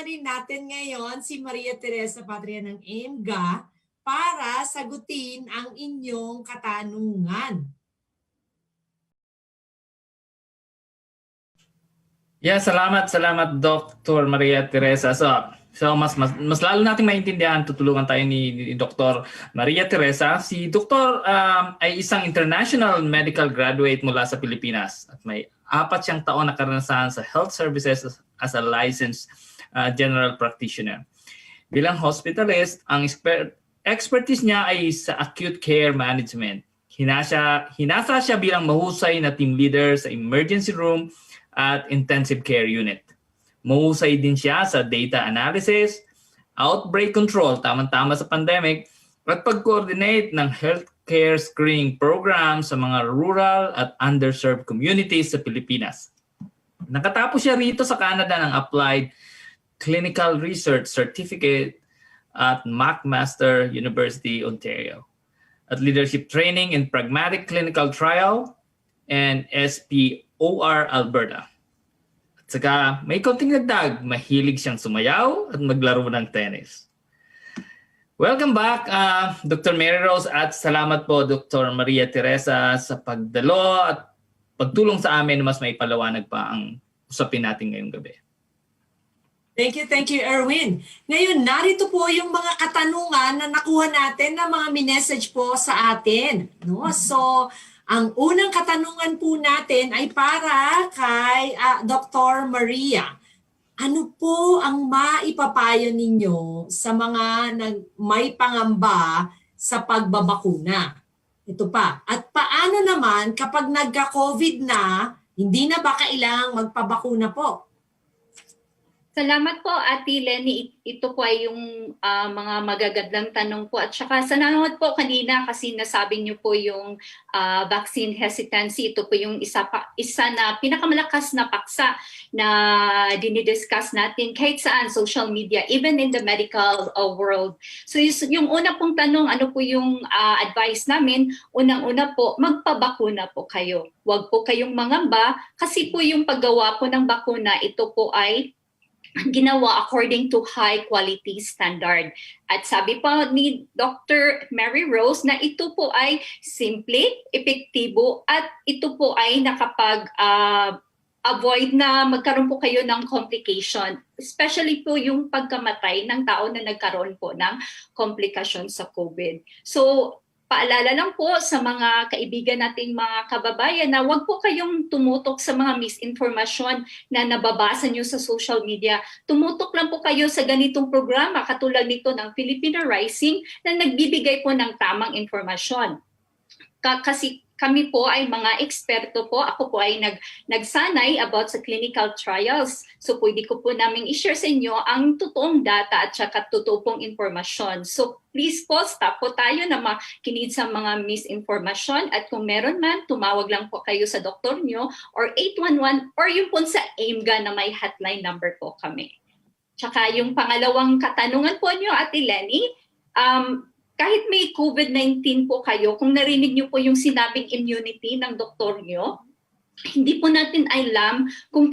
rin natin ngayon si Maria Teresa Patria ng AIMGA para sagutin ang inyong katanungan. Yeah, salamat Dr. Maria Teresa. So mas lalo nating maintindihan, tutulungan tayo ni Dr. Maria Teresa. Si Dr. Ay isang international medical graduate mula sa Pilipinas at may 4 siyang taon na karanasan sa health services as a licensed general practitioner. Bilang hospitalist, ang expertise niya ay sa acute care management. Hinasa siya bilang mahusay na team leader sa emergency room at intensive care unit. Mahusay din siya sa data analysis, outbreak control, tamang-tama sa pandemic, at pag-coordinate ng healthcare screening program sa mga rural at underserved communities sa Pilipinas. Nakatapos siya rito sa Canada ng Applied Clinical Research Certificate at McMaster University, Ontario, at Leadership Training in Pragmatic Clinical Trial and SPOR Alberta. At saka may konting nagdag, mahilig siyang sumayaw at maglaro ng tennis. Welcome back, Dr. Mary Rose, at salamat po Dr. Maria Teresa sa pagdalo at pagtulong sa amin na mas maipaliwanag pa ang usapin natin ngayong gabi. Thank you, Erwin. Ngayon, narito po yung mga katanungan na nakuha natin na mga minessage po sa atin. No? So, ang unang katanungan po natin ay para kay Dr. Maria. Ano po ang maipapayo ninyo sa mga may pangamba sa pagbabakuna? Ito pa. At paano naman kapag nagka-COVID na, hindi na ba kailangang magpabakuna po? Salamat po, Ate Lenny. Ito po ay yung mga magagandang tanong po. At saka salamat po kanina kasi nasabi niyo po yung vaccine hesitancy. Ito po yung isa na pinakamalakas na paksa na dinidiscuss natin kahit saan, social media, even in the medical world. So yung una pong tanong, ano po yung advice namin? Unang-una po, magpabakuna po kayo. Huwag po kayong mangamba kasi po yung paggawa po ng bakuna, ito po ay ginawa according to high quality standard. At sabi pa ni Dr. Mary Rose na ito po ay simple, epektibo at ito po ay avoid na magkaroon po kayo ng complication, especially po yung pagkamatay ng tao na nagkaroon po ng komplikasyon sa COVID. So, paalala lang po sa mga kaibigan nating mga kababayan na huwag po kayong tumutok sa mga misinformasyon na nababasa nyo sa social media. Tumutok lang po kayo sa ganitong programa katulad nito ng Filipino Rising na nagbibigay po ng tamang informasyon. Kasi kami po ay mga eksperto po. Ako po ay nagsanay about sa clinical trials. So pwede ko po namin i-share sa inyo ang totoong data at saka totoo pong informasyon. So please po, stop po tayo na makinig sa mga misinformasyon. At kung meron man, tumawag lang po kayo sa doktor nyo or 811 or yung po sa AIMGA na may hotline number po kami. Tsaka yung pangalawang katanungan po nyo, Ate Lenny, kahit may COVID-19 po kayo, kung narinig nyo po yung sinabing immunity ng doktor nyo, hindi po natin alam kung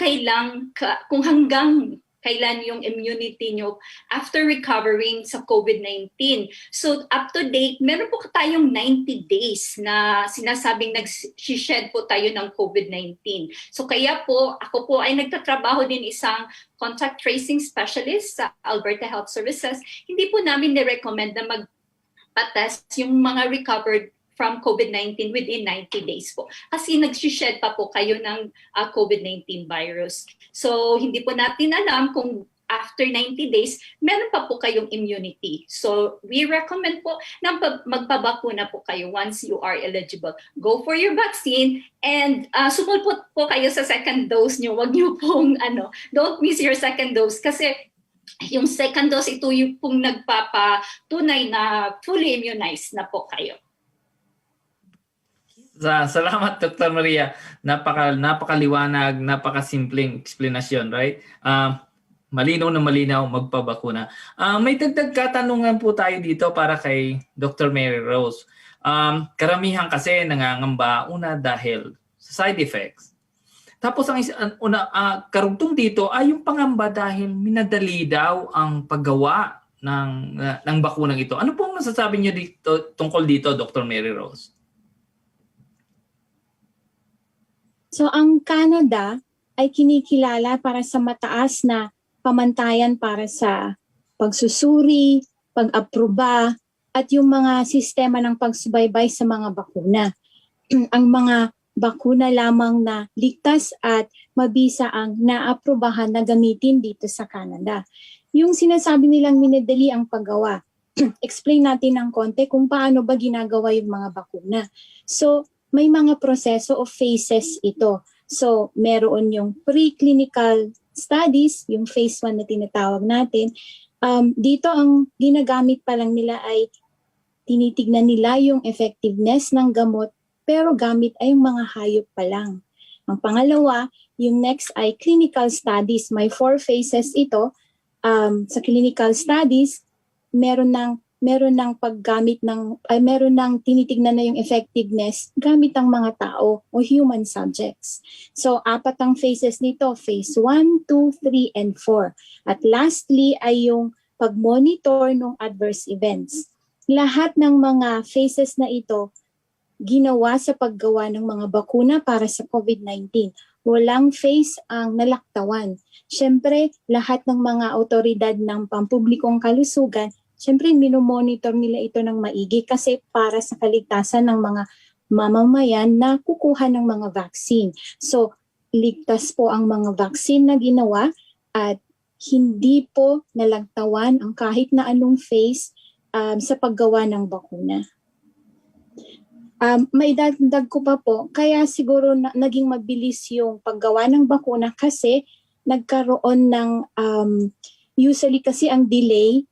hanggang kailan yung immunity nyo after recovering sa COVID-19. So up to date, meron po tayong 90 days na sinasabing nag-shed po tayo ng COVID-19. So kaya po, ako po ay nagtatrabaho din isang contact tracing specialist sa Alberta Health Services. Hindi po namin ni-recommend na patest yung mga recovered from COVID-19 within 90 days po. Kasi nag-shed pa po kayo ng COVID-19 virus. So hindi po natin alam kung after 90 days, meron pa po kayong immunity. So we recommend po na magpabakuna po kayo once you are eligible. Go for your vaccine and sumulpot po kayo sa second dose nyo. Huwag nyo pong don't miss your second dose kasi yung second dose, ito yung pong nagpapatunay na fully immunized na po kayo. Salamat, Dr. Maria. Napakaliwanag, napakasimpleng explanation, right? Malinaw na malinaw, magpabakuna. May dagdag katanungan po tayo dito para kay Dr. Mary Rose. Karamihan kasi nangangamba, una dahil sa side effects. Tapos karugtong dito ay yung pangamba dahil minadali daw ang paggawa ng bakunang ito. Ano po ang masasabi niyo dito tungkol dito, Dr. Mary Rose? So ang Canada ay kinikilala para sa mataas na pamantayan para sa pagsusuri, pag-aproba, at yung mga sistema ng pagsubaybay sa mga bakuna. Ang mga bakuna lamang na ligtas at mabisa ang naaprubahan na gamitin dito sa Canada. Yung sinasabi nilang minadali ang paggawa, explain natin ng konti kung paano ba ginagawa yung mga bakuna. So, may mga proseso o phases ito. So, meron yung preclinical studies, yung phase 1 na tinatawag natin. Dito ang ginagamit pa lang nila ay tinitignan nila yung effectiveness ng gamot pero gamit ay yung mga hayop pa lang. Ang pangalawa, yung next ay clinical studies. May 4 phases ito. Sa clinical studies, meron ng paggamit meron ng tinitignan na yung effectiveness gamit ang mga tao o human subjects. So, 4 ang phases nito, phase 1, 2, 3, and 4. At lastly ay yung pag-monitor ng adverse events. Lahat ng mga phases na ito ginawa sa paggawa ng mga bakuna para sa COVID-19. Walang phase ang nalaktawan. Siyempre, lahat ng mga otoridad ng pampublikong kalusugan, siyempre, minomonitor nila ito ng maigi kasi para sa kaligtasan ng mga mamamayan na kukuha ng mga vaccine. So, ligtas po ang mga vaccine na ginawa at hindi po nalagtawan ang kahit na anong phase sa paggawa ng bakuna. May dagdag ko pa po, kaya siguro naging mabilis yung paggawa ng bakuna kasi nagkaroon ng, usually kasi ang delay,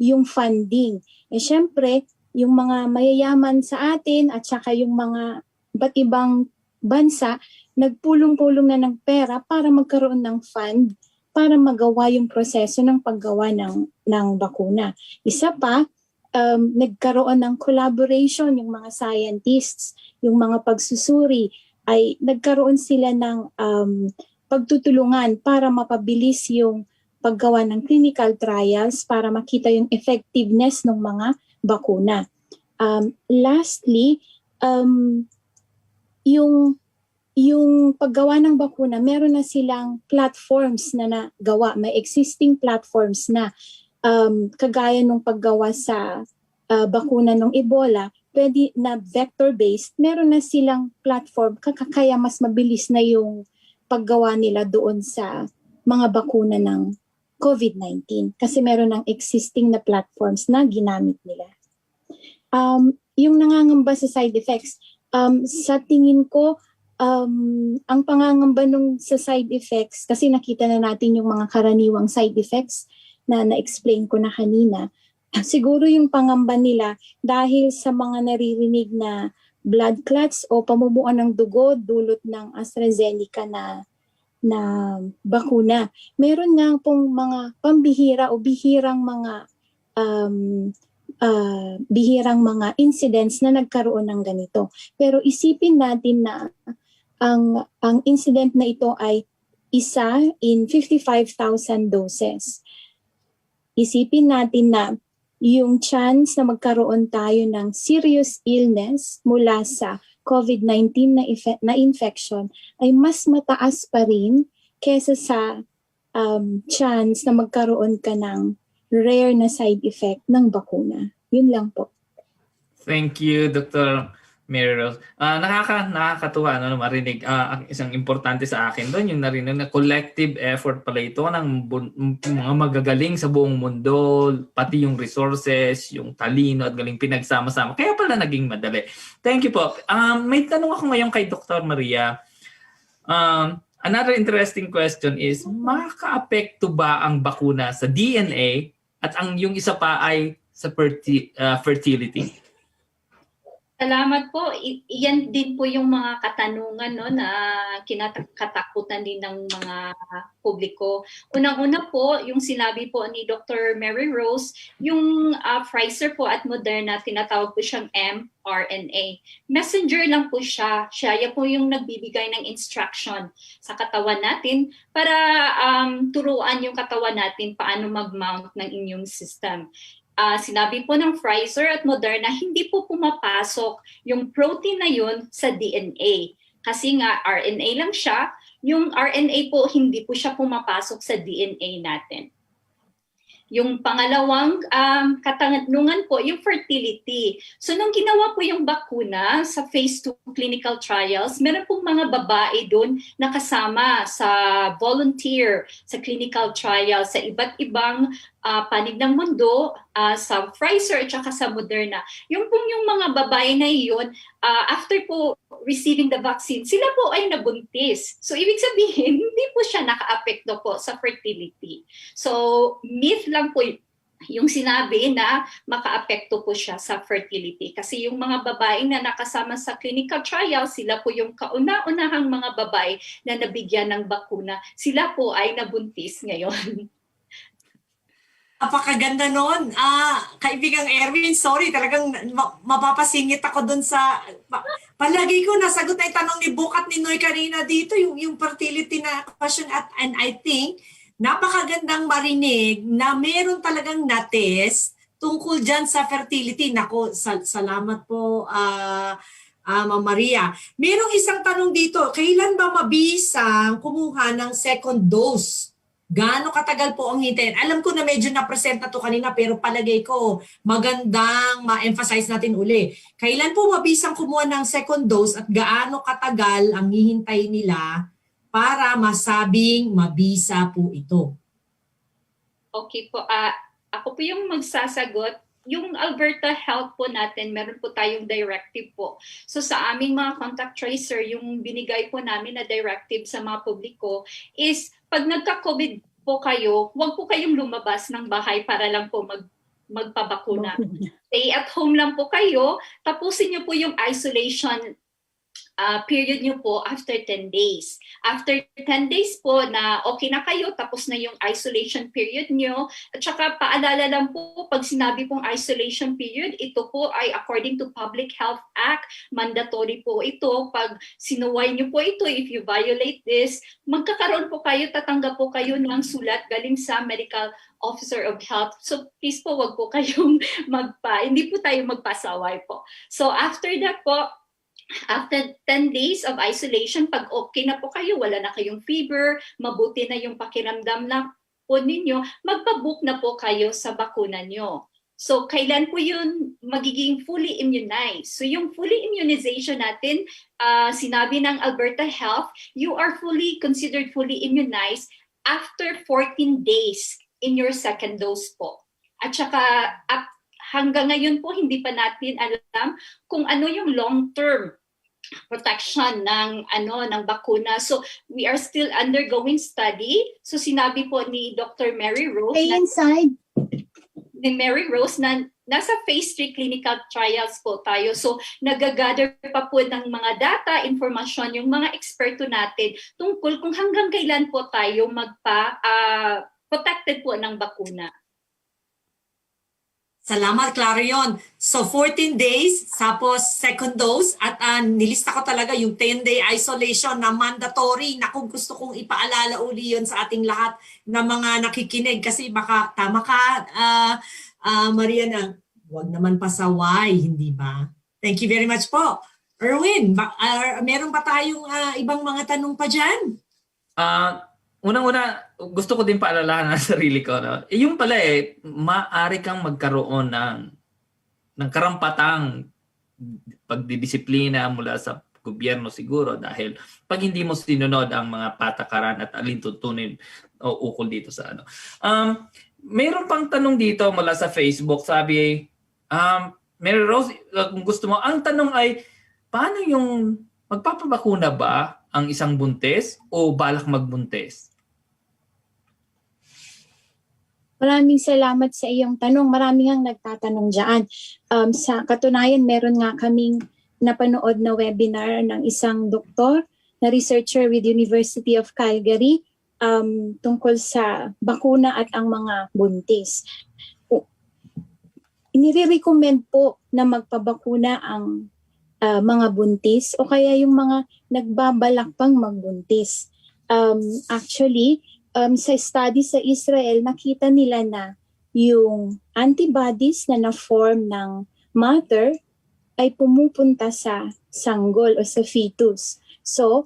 yung funding. Syempre, yung mga mayayaman sa atin at saka yung mga iba't ibang bansa, nagpulong-pulong na ng pera para magkaroon ng fund para magawa yung proseso ng paggawa ng bakuna. Isa pa, nagkaroon ng collaboration yung mga scientists, yung mga pagsusuri, ay nagkaroon sila ng pagtutulungan para mapabilis yung paggawa ng clinical trials para makita yung effectiveness ng mga bakuna. Lastly, yung paggawa ng bakuna, meron na silang platforms na nagawa. May existing platforms na kagaya nung paggawa sa bakuna ng Ebola, pwede na vector-based, meron na silang platform kaya mas mabilis na yung paggawa nila doon sa mga bakuna ng COVID-19 kasi meron ng existing na platforms na ginamit nila. Yung nangangamba sa side effects, sa tingin ko, ang pangangamba sa side effects, kasi nakita na natin yung mga karaniwang side effects na na-explain ko na kanina, siguro yung pangamba nila dahil sa mga naririnig na blood clots o pamumuan ng dugo dulot ng AstraZeneca na bakuna. Meron nga pong mga pambihira o bihirang mga incidents na nagkaroon ng ganito. Pero isipin natin na ang incident na ito ay isa in 55,000 doses. Isipin natin na yung chance na magkaroon tayo ng serious illness mula sa COVID-19 na infection ay mas mataas pa rin kesa sa chance na magkaroon ka ng rare na side effect ng bakuna. Yun lang po. Thank you, Dr. Mary Rose. Nakakatuwa marinig. Isang importante sa akin doon yung narinig na collective effort pala ito ng mga magagaling sa buong mundo, pati yung resources, yung talino at galing pinagsama-sama. Kaya pala naging madali. Thank you po. May tanong ako ngayon kay Dr. Maria. Another interesting question is, makaka-apekto ba ang bakuna sa DNA at yung isa pa ay sa fertility? Salamat po. Iyan din po yung mga katanungan no, na kinakatakutan din ng mga publiko. Unang-una po, yung sinabi po ni Dr. Mary Rose, yung Pfizer po at Moderna, tinatawag po siyang mRNA. Messenger lang po siya. Siya po yung nagbibigay ng instruction sa katawan natin para turuan yung katawan natin paano mag-mount ng immune system. Sinabi po ng Pfizer at Moderna, hindi po pumapasok yung protein na yun sa DNA. Kasi nga RNA lang siya, yung RNA po hindi po siya pumapasok sa DNA natin. Yung pangalawang katanungan po, yung fertility. So nung ginawa po yung bakuna sa phase 2 clinical trials, meron pong mga babae doon na kasama sa volunteer sa clinical trials sa iba't ibang panig ng mundo, sa Pfizer at saka sa Moderna. Yung mga babae na iyon, after po receiving the vaccine, sila po ay nabuntis. So ibig sabihin, hindi po siya naka-apekto po sa fertility. So myth lang po yung sinabi na maka-apekto po siya sa fertility. Kasi yung mga babae na nakasama sa clinical trial, sila po yung kauna-unahang mga babae na nabigyan ng bakuna. Sila po ay nabuntis ngayon. Napakaganda nun. Kaibigang Erwin, sorry, talagang mapapasingit ako dun sa... Palagi ko nasagot na yung tanong ni Book at ni Noy kanina dito, yung fertility na question and I think, napakagandang marinig na meron talagang na-test tungkol dyan sa fertility. Nako, salamat po, Ma'am Maria. Merong isang tanong dito, kailan ba mabisang kumuha ng second dose? Gaano katagal po ang hintayin? Alam ko na medyo na-present na to kanina pero palagay ko magandang ma-emphasize natin uli. Kailan po mabisang kumuha ng second dose at gaano katagal ang hihintay nila para masabing mabisa po ito? Okay po. Ako po yung magsasagot. Yung Alberta Health po natin, meron po tayong directive po. So sa aming mga contact tracer, yung binigay po namin na directive sa mga publiko is pag nagka-COVID po kayo, huwag po kayong lumabas ng bahay para lang po magpabakuna. Stay at home lang po kayo. Tapusin niyo po yung isolation period nyo po after 10 days. After 10 days po na okay na kayo, tapos na yung isolation period nyo. At saka paalala lang po, pag sinabi pong isolation period, ito po ay according to Public Health Act, mandatory po ito. Pag sinuway nyo po ito, if you violate this, magkakaroon po kayo, tatanggap po kayo ng sulat galing sa Medical Officer of Health. So please po, wag po kayong hindi po tayo magpasaway po. So after that po, after 10 days of isolation, pag okay na po kayo, wala na kayong fever, mabuti na yung pakiramdam na po ninyo, magpabook na po kayo sa bakuna nyo. So, kailan po yun magiging fully immunized? So, yung fully immunization natin, sinabi ng Alberta Health, you are considered fully immunized after 14 days in your second dose po. At saka, hanggang ngayon po, hindi pa natin alam kung ano yung long-term protection ng bakuna. So we are still undergoing study. So sinabi po ni Dr. Mary Rose na nasa phase 3 clinical trials po tayo. So nagagather pa po ng mga data, informasyon yung mga eksperto natin tungkol kung hanggang kailan po tayo protected po ng bakuna. Salamat, klaro yun. So 14 days, tapos second dose, at nilista ko talaga yung 10-day isolation na mandatory. Naku, gusto kong ipaalala uli yun sa ating lahat na mga nakikinig kasi baka tama ka, Maria, na huwag naman pasaway, hindi ba? Thank you very much po. Erwin, meron ba tayong ibang mga tanong pa dyan? Unang-una, gusto ko din paalalahan ng sarili ko. No? Yung pala maaari kang magkaroon ng karampatang pagdidisiplina mula sa gobyerno siguro dahil pag hindi mo sinunod ang mga patakaran at alintuntunin o ukol dito sa ano. Mayroon pang tanong dito mula sa Facebook. Sabi, Mary Rose, kung gusto mo, ang tanong ay, paano yung magpapabakuna ba ang isang buntis o balak magbuntis? Maraming salamat sa iyong tanong. Maraming ang nagtatanong dyan. Sa katunayan, meron nga kaming napanood na webinar ng isang doktor na researcher with University of Calgary tungkol sa bakuna at ang mga buntis. Inire-recommend po na magpabakuna ang mga buntis o kaya yung mga nagbabalak pang magbuntis. Actually, sa study sa Israel, nakita nila na yung antibodies na na-form ng mother ay pumupunta sa sanggol o sa fetus. So,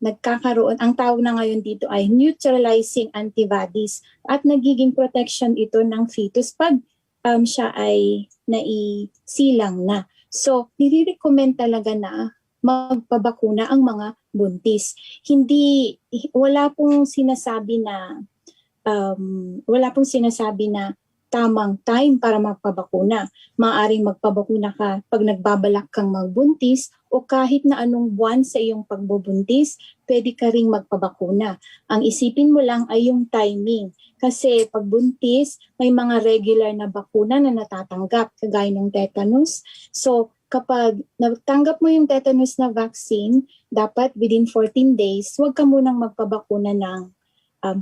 nagkakaroon, ang tawag na ngayon dito ay neutralizing antibodies at nagiging protection ito ng fetus pag siya ay naisilang na. So, nire-recommend talaga na magpabakuna ang mga buntis. Wala pong sinasabi na tamang time para magpabakuna. Maaaring magpabakuna ka pag nagbabalak kang magbuntis o kahit na anong buwan sa iyong pagbubuntis, pwede ka ring magpabakuna. Ang isipin mo lang ay yung timing. Kasi pag buntis, may mga regular na bakuna na natatanggap, kagaya ng tetanus. So kapag natanggap mo yung tetanus na vaccine, dapat within 14 days, huwag ka munang magpabakuna ng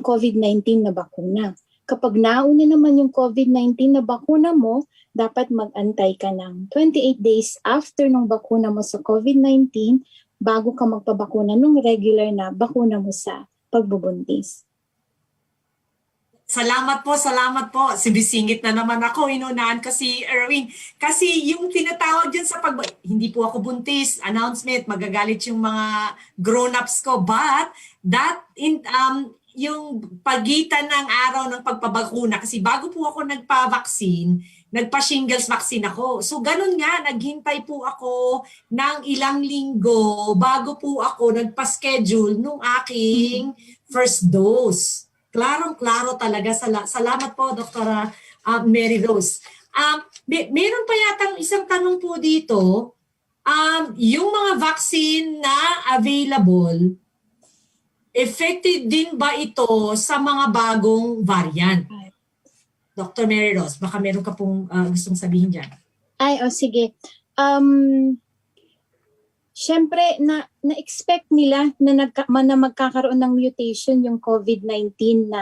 COVID-19 na bakuna. Kapag nauna naman yung COVID-19 na bakuna mo, dapat mag-antay ka ng 28 days after nung bakuna mo sa COVID-19 bago ka magpabakuna nung regular na bakuna mo sa pagbubuntis. Salamat po. Sibisingit na naman ako. Inunahan ko si Erwin. Kasi yung tinatawag dyan sa hindi po ako buntis, announcement, magagalit yung mga grown-ups ko. But yung pagitan ng araw ng pagpabakuna, kasi bago po ako nagpa-vaccine, nagpa-shingles vaccine ako. So ganun nga, naghintay po ako ng ilang linggo bago po ako nagpa-schedule nung aking first dose. Klarong-klaro talaga. Salamat po, Dr. Mary Rose. Meron pa yatang isang tanong po dito. Yung mga vaccine na available, effective din ba ito sa mga bagong variant? Dr. Mary Rose, baka meron ka pong gustong sabihin dyan. Sige. Siyempre, na-expect nila na magkakaroon ng mutation yung COVID-19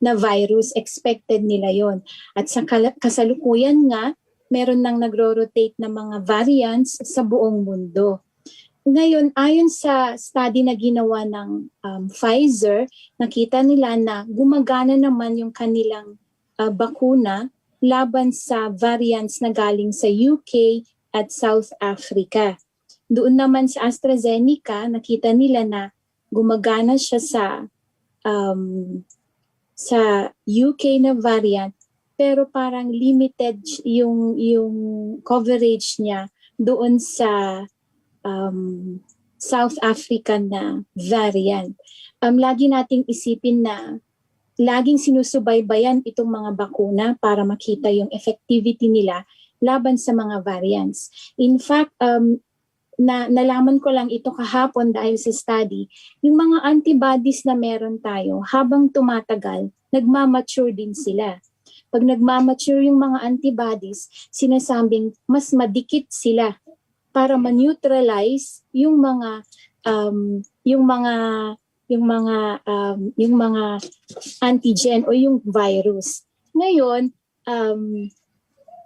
na virus. Expected nila yon. At sa kasalukuyan nga, meron nang nagro-rotate na mga variants sa buong mundo. Ngayon, ayon sa study na ginawa ng Pfizer, nakita nila na gumagana naman yung kanilang bakuna laban sa variants na galing sa UK at South Africa. Doon naman sa AstraZeneca, nakita nila na gumagana siya sa UK na variant, pero parang limited yung coverage niya doon sa South African na variant. Lagi nating isipin na laging sinusubaybayan itong mga bakuna para makita yung effectivity nila laban sa mga variants. In fact, nalaman ko lang ito kahapon dahil sa study, yung mga antibodies na meron tayo, habang tumatagal, nagmamature din sila. Pag nagmamature yung mga antibodies, sinasabing mas madikit sila para ma-neutralize yung mga antigen o yung virus. Ngayon,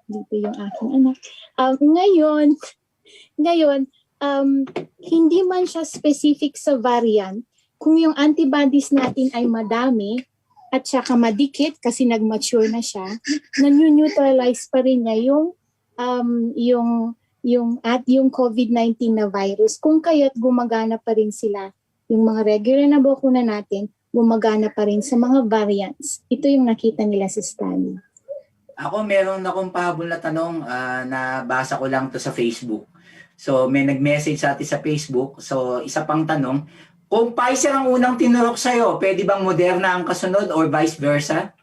dito yung aking anak. Ngayon, hindi man siya specific sa variant, kung yung antibodies natin ay madami at saka madikit kasi nag-mature na siya, na-neutralize pa rin niya yung COVID-19 na virus. Kung kaya't gumagana pa rin sila, yung mga regular na bakuna natin, gumagana pa rin sa mga variants. Ito yung nakita nila sa study. Ako, meron akong pahabol na tanong na basa ko lang to sa Facebook. So, may nag-message sa atin sa Facebook. So, isa pang tanong, kung Pfizer ang unang tinurok sa'yo, pwede bang Moderna ang kasunod or vice versa?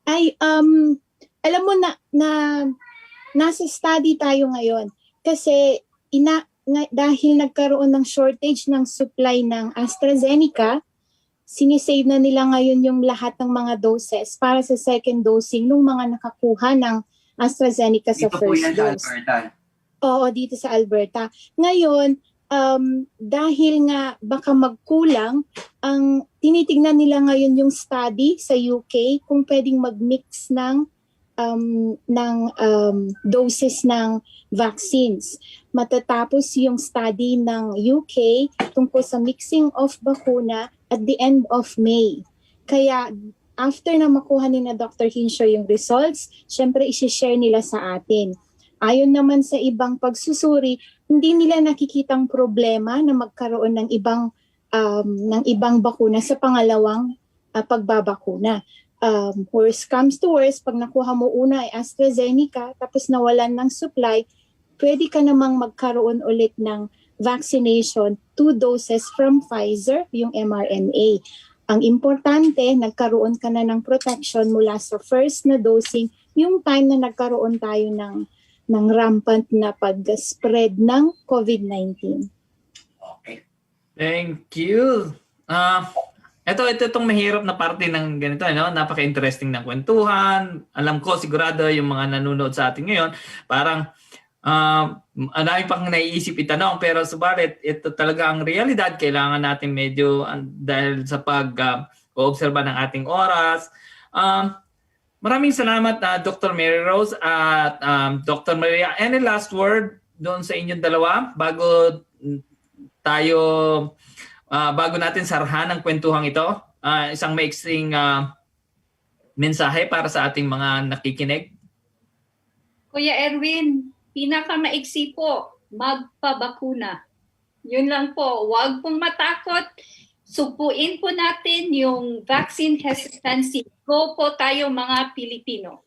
Alam mo na nasa study tayo ngayon. Kasi dahil nagkaroon ng shortage ng supply ng AstraZeneca, sinisave na nila ngayon yung lahat ng mga doses para sa second dosing ng mga nakakuha ng AstraZeneca sa Ito first po yan dose. Sa Alberta. Oo, dito sa Alberta. Ngayon, dahil nga baka magkulang, ang tinitignan nila ngayon yung study sa UK kung pwedeng mag-mix ng doses ng vaccines. Matatapos yung study ng UK tungkol sa mixing of bakuna at the end of May. Kaya after na makuha ni na Dr. Hinshaw yung results, syempre isi-share nila sa atin. Ayon naman sa ibang pagsusuri, hindi nila nakikitang problema na magkaroon ng ibang bakuna sa pangalawang pagbabakuna. Worst comes to worst, pag nakuha mo una ay AstraZeneca tapos nawalan ng supply, pwede ka namang magkaroon ulit ng vaccination, 2 doses from Pfizer, yung mRNA. Ang importante, nagkaroon ka na ng protection mula sa first na dosing, yung time na nagkaroon tayo ng rampant na pag-spread ng COVID-19. Okay. Thank you. Itong mahirap na parte ng ganito, no? Napaka-interesting ng kwentuhan. Alam ko, sigurado yung mga nanonood sa atin ngayon, parang dami pang naiisip itanong, pero subalit, ito talaga ang realidad. Kailangan natin medyo, dahil sa pag-oobserba ng ating oras. Maraming salamat Dr. Mary Rose at Dr. Maria. Any last word doon sa inyong dalawa bago natin sarhan ang kwentuhang ito? Isang maiksing mensahe para sa ating mga nakikinig. Kuya Erwin, pinakamaiksi po, magpabakuna. Yun lang po, huwag pong matakot. Supuin po natin yung vaccine hesitancy. Go po tayo mga Pilipino.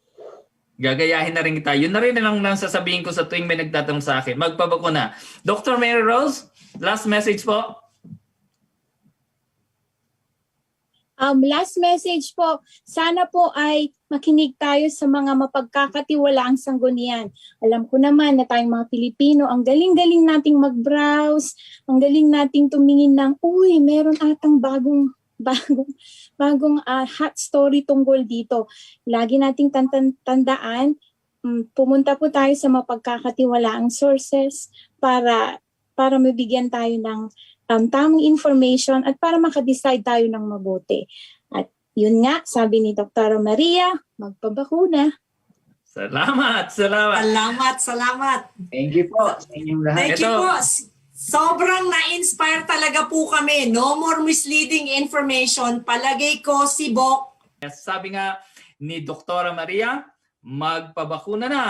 Gagayahin na rin kita. Yun na rin lang sasabihin ko sa tuwing may nagtatanong sa akin. Magpabakuna. Dr. Mary Rose, last message po. Last message po, sana po ay makinig tayo sa mga mapagkakatiwalaang sanggunian. Alam ko naman na tayong mga Pilipino, ang galing-galing nating mag-browse, ang galing nating tumingin ng, meron atang bagong hot story tungkol dito. Lagi nating tandaan, pumunta po tayo sa mapagkakatiwalaang sources para mabigyan tayo ng tamang information at para makadecide tayo ng mabuti. At yun nga, sabi ni Dr. Maria, magpabakuna. Salamat. Salamat. Thank you po sa inyong lahat. Thank you po. Sobrang na-inspire talaga po kami. No more misleading information. Palagay ko si Bok. Sabi nga ni Dr. Maria, magpabakuna na.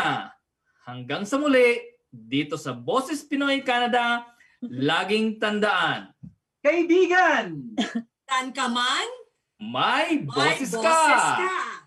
Hanggang sa muli, dito sa Boses Pinoy Canada, laging tandaan. Kaibigan! Saan ka man? May boses May boses ka! ka.